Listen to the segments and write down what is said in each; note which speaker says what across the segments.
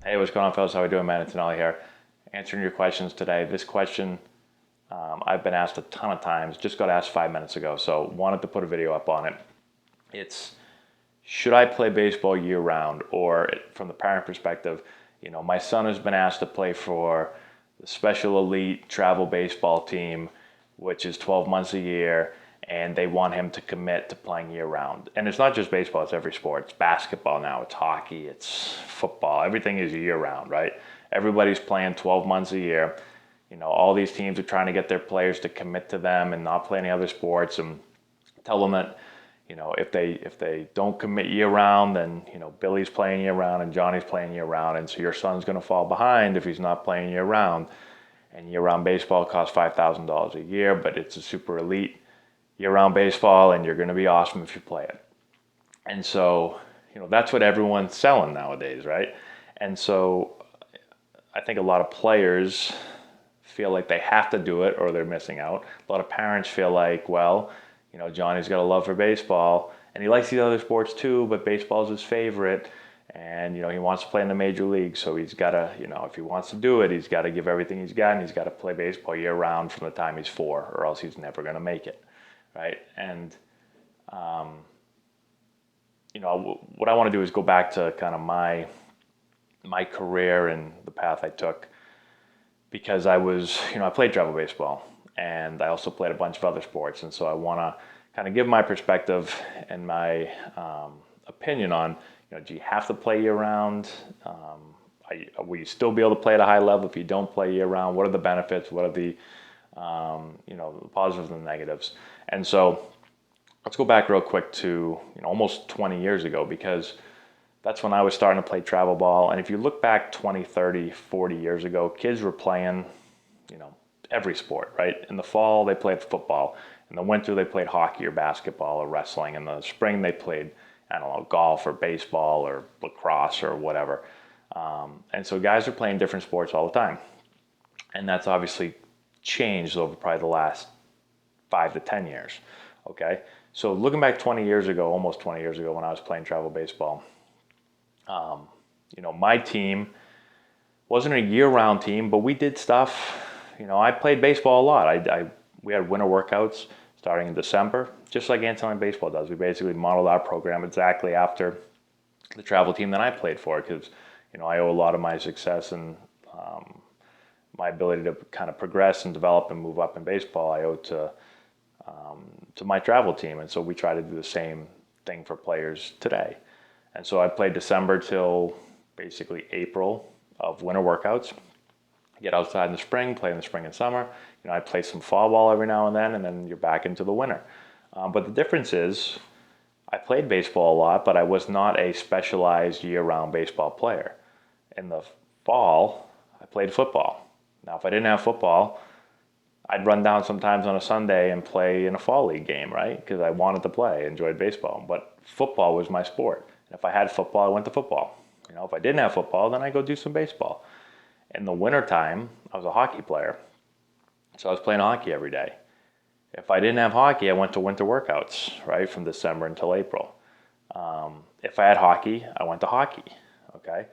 Speaker 1: Hey, what's going on, fellas? How we doing, man? Antonelli here. Answering your questions today. This question I've been asked a ton of times. Just got asked 5 minutes ago, so wanted to put a video up on it. It's should I play baseball year round, or from the parent perspective, my son has been asked to play for the special elite travel baseball team, which is 12 months a year, and they want him to commit to playing year round. And it's not just baseball, it's every sport. It's basketball now, it's hockey, it's football. Everything is year round, right? Everybody's playing 12 months a year. All these teams are trying to get their players to commit to them and not play any other sports and tell them that if they don't commit year round, then Billy's playing year round and Johnny's playing year round, and so your son's going to fall behind if he's not playing year round. And year round baseball costs $5,000 a year, but it's a super elite year round baseball, and you're going to be awesome if you play it. And so that's what everyone's selling nowadays, right? And so I think a lot of players feel like they have to do it or they're missing out. A lot of parents feel like, well, Johnny's got a love for baseball and he likes these other sports too, but baseball's his favorite. And, he wants to play in the major league. So he's got to, if he wants to do it, he's got to give everything he's got, and he's got to play baseball year round from the time he's 4, or else he's never going to make it. Right. And, what I want to do is go back to kind of my career and the path I took, because I played travel baseball and I also played a bunch of other sports. And so I want to kind of give my perspective and my opinion on, do you have to play year round? Will you still be able to play at a high level if you don't play year round? What are the benefits? What are the positives and the negatives? And so let's go back real quick to, almost 20 years ago, because that's when I was starting to play travel ball. And if you look back 20, 30, 40 years ago, kids were playing, every sport, right? In the fall, they played football. In the winter, they played hockey or basketball or wrestling. In the spring, they played, I don't know, golf or baseball or lacrosse or whatever. And so guys are playing different sports all the time. And that's obviously changed over probably the last 5 to 10 years. Okay. So looking back 20 years ago, almost 20 years ago, when I was playing travel baseball, my team wasn't a year-round team, but we did stuff. I played baseball a lot. We had winter workouts starting in December, just like Antonelli Baseball does. We basically modeled our program exactly after the travel team that I played for, because I owe a lot of my success and my ability to kind of progress and develop and move up in baseball, I owe to my travel team. And so we try to do the same thing for players today. And so I played December till basically April of winter workouts. Get outside in the spring, play in the spring and summer. I play some fall ball every now and then you're back into the winter. But the difference is I played baseball a lot, but I was not a specialized year-round baseball player. In the fall, I played football. Now, if I didn't have football, I'd run down sometimes on a Sunday and play in a fall league game, right? Because I wanted to play, enjoyed baseball. But football was my sport. And if I had football, I went to football. If I didn't have football, then I go do some baseball. In the wintertime, I was a hockey player. So I was playing hockey every day. If I didn't have hockey, I went to winter workouts, right, from December until April. If I had hockey, I went to hockey, okay?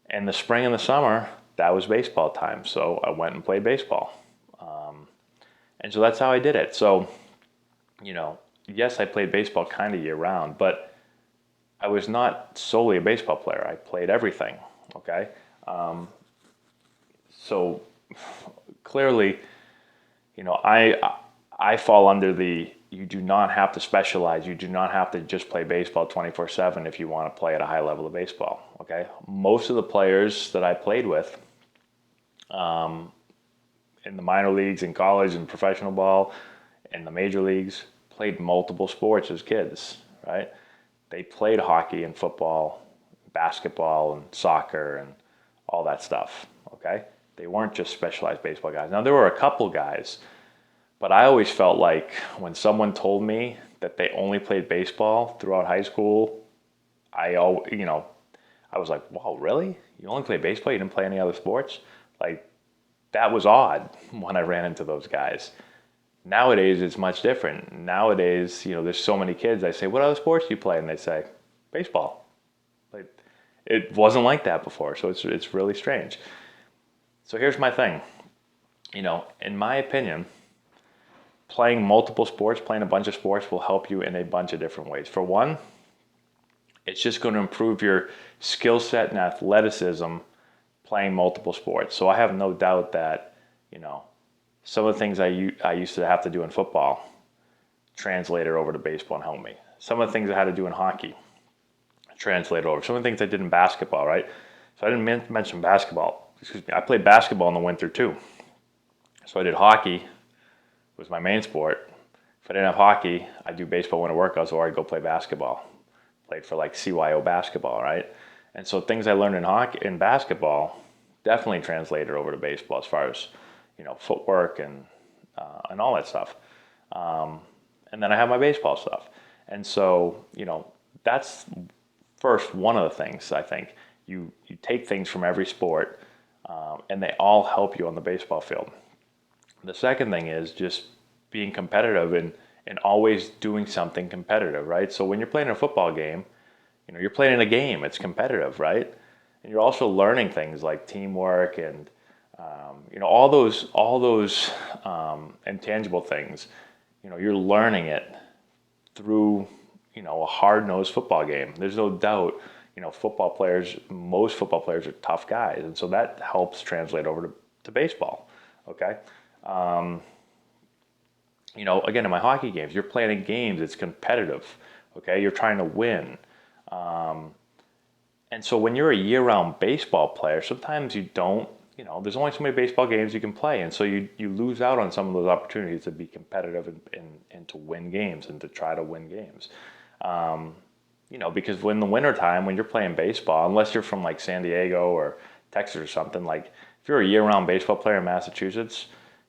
Speaker 1: In the spring and the summer, that was baseball time, so I went and played baseball. And so that's how I did it. So, yes, I played baseball kind of year-round, but I was not solely a baseball player. I played everything, okay? So clearly, I fall under the you do not have to specialize. You do not have to just play baseball 24/7 if you want to play at a high level of baseball. Okay, most of the players that I played with, in the minor leagues, in college, in professional ball, in the major leagues, played multiple sports as kids. Right? They played hockey and football, basketball and soccer and all that stuff. Okay, they weren't just specialized baseball guys. Now there were a couple guys. But I always felt like when someone told me that they only played baseball throughout high school, I was like, wow, really? You only play baseball? You didn't play any other sports? Like, that was odd when I ran into those guys. Nowadays, it's much different. Nowadays, there's so many kids. I say, what other sports do you play? And they say, baseball. Like, It wasn't like that before, so it's really strange. So here's my thing. In my opinion, playing multiple sports, playing a bunch of sports will help you in a bunch of different ways. For one, it's just going to improve your skill set and athleticism playing multiple sports. So I have no doubt that, you know, some of the things I used to have to do in football translated over to baseball and helped me. Some of the things I had to do in hockey translated over. Some of the things I did in basketball, right? So I didn't mention basketball. Excuse me. I played basketball in the winter too. So I did hockey, was my main sport. If I didn't have hockey, I'd do baseball winter workouts or I'd go play basketball. Played for like CYO basketball, right? And so things I learned in basketball definitely translated over to baseball as far as, footwork and all that stuff. And then I have my baseball stuff. And so, that's first one of the things I think. You take things from every sport, and they all help you on the baseball field. The second thing is just being competitive and always doing something competitive, right? So when you're playing a football game, you're playing in a game. It's competitive, right? And you're also learning things like teamwork and all those intangible things. You're learning it through a hard-nosed football game. There's no doubt. Most football players are tough guys, and so that helps translate over to baseball. Okay. Again, in my hockey games, you're playing in games. It's competitive. Okay, you're trying to win. And so when you're a year-round baseball player, sometimes you don't, there's only so many baseball games you can play. And so you lose out on some of those opportunities to be competitive and to win games and to try to win games. Because in the wintertime, when you're playing baseball, unless you're from like San Diego or Texas or something, like if you're a year-round baseball player in Massachusetts,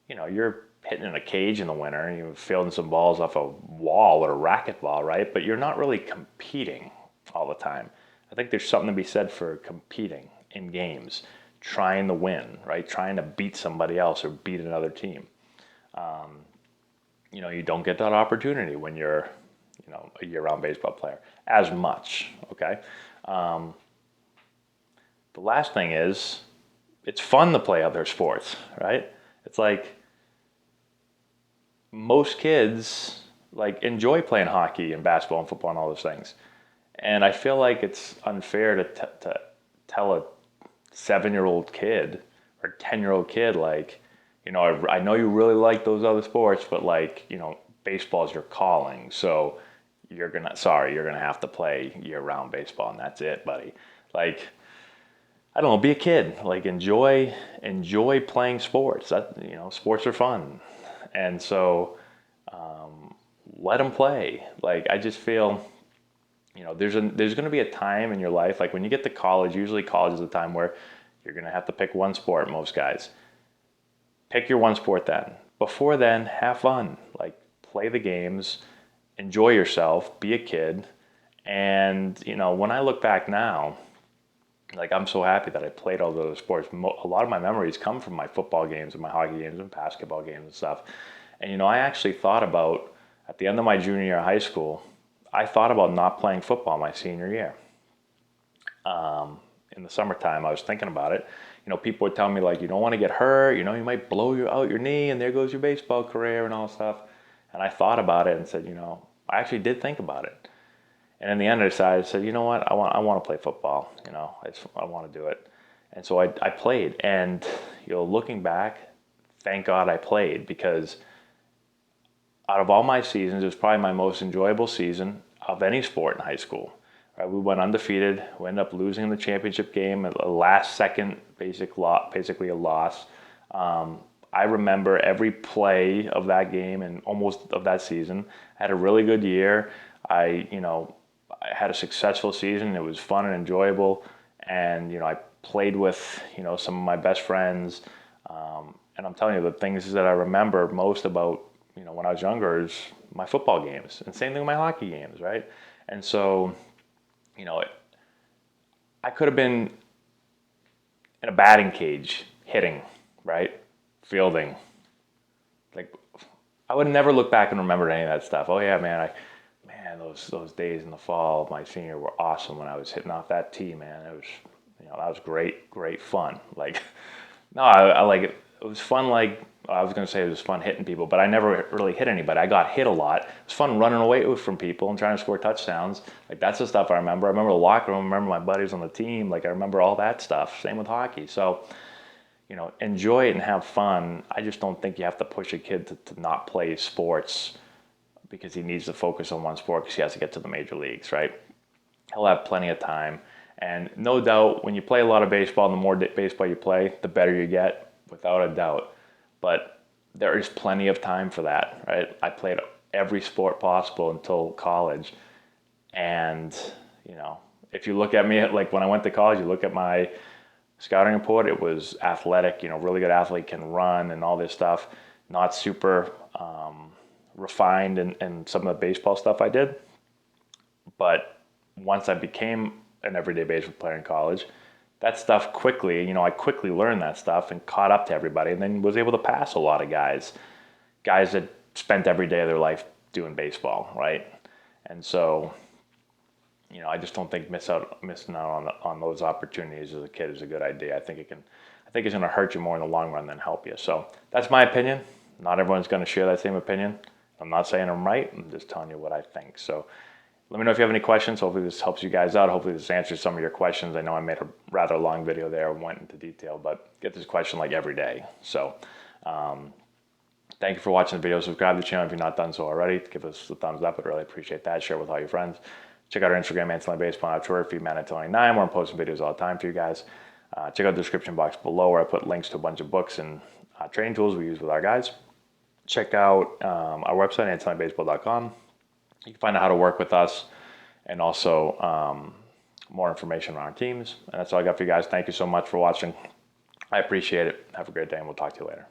Speaker 1: you're hitting in a cage in the winter and you're fielding some balls off a wall or a racquetball, right? But you're not really competing all the time. I think there's something to be said for competing in games, trying to win, right? Trying to beat somebody else or beat another team. You don't get that opportunity when you're, a year-round baseball player as much, okay? The last thing is, it's fun to play other sports, right? It's like most kids enjoy playing hockey and basketball and football and all those things. And I feel like it's unfair to tell a 7-year-old kid or 10-year-old kid, I know you really like those other sports, but baseball is your calling. So you're going to have to play year-round baseball and that's it, buddy. I don't know, be a kid. Enjoy playing sports. Sports are fun. And so let them play. I just feel there's going to be a time in your life, like when you get to college, usually college is a time where you're going to have to pick one sport, most guys. Pick your one sport then. Before then, have fun. Play the games, enjoy yourself, be a kid. And, when I look back now, I'm so happy that I played all those sports. A lot of my memories come from my football games and my hockey games and basketball games and stuff. And, I actually thought about, at the end of my junior year of high school, I thought about not playing football my senior year. In the summertime, I was thinking about it. People would tell me you don't want to get hurt. You might blow out your knee, and there goes your baseball career and all that stuff. And I thought about it and said, I actually did think about it. And in the end, I decided, you know what, I want to play football. I want to do it. And so I played. And looking back, thank God I played, because out of all my seasons, it was probably my most enjoyable season of any sport in high school. Right, we went undefeated. We ended up losing the championship game, a last-second basically a loss. I remember every play of that game and almost of that season. I had a really good year. I had a successful season. It was fun and enjoyable, and I played with some of my best friends. And I'm telling you, the things that I remember most about when I was younger is my football games, and same thing with my hockey games, right? And so I could have been in a batting cage hitting, right? Fielding. I would never look back and remember any of that stuff. Oh yeah, man, I man, those days in the fall of my senior were awesome when I was hitting off that tee, man. It was, that was great fun. Like, no, I like it. It was fun. Like, I was gonna say it was fun hitting people, but I never really hit anybody. I got hit a lot. It was fun running away from people and trying to score touchdowns. Like, that's the stuff I remember. I remember the locker room. I remember my buddies on the team. Like, I remember all that stuff. Same with hockey. So, enjoy it and have fun. I just don't think you have to push a kid to not play sports because he needs to focus on one sport because he has to get to the major leagues, right? He'll have plenty of time. And no doubt, when you play a lot of baseball, the more baseball you play, the better you get, without a doubt. But there is plenty of time for that, right? I played every sport possible until college. And, if you look at me, like when I went to college, you look at my scouting report, it was athletic, really good athlete, can run and all this stuff. Not super refined in some of the baseball stuff I did. But once I became an everyday baseball player in college, that stuff quickly, I quickly learned that stuff and caught up to everybody and then was able to pass a lot of guys that spent every day of their life doing baseball, right? And so, I just don't think missing out on those opportunities as a kid is a good idea. I think it's going to hurt you more in the long run than help you. So that's my opinion. Not everyone's going to share that same opinion. I'm not saying I'm right. I'm just telling you what I think. So let me know if you have any questions. Hopefully this helps you guys out. Hopefully this answers some of your questions. I know I made a rather long video there and went into detail, but get this question like every day. So thank you for watching the video. Subscribe to the channel if you're not done so already. Give us a thumbs up. I'd really appreciate that. Share with all your friends. Check out our Instagram, Antonelli Baseball, and our Twitter feed, Antonelli9, where I'm posting videos all the time for you guys. Check out the description box below where I put links to a bunch of books and training tools we use with our guys. Check out our website, AntonelliBaseball.com. You can find out how to work with us and also more information on our teams. And that's all I got for you guys. Thank you so much for watching. I appreciate it. Have a great day, and we'll talk to you later.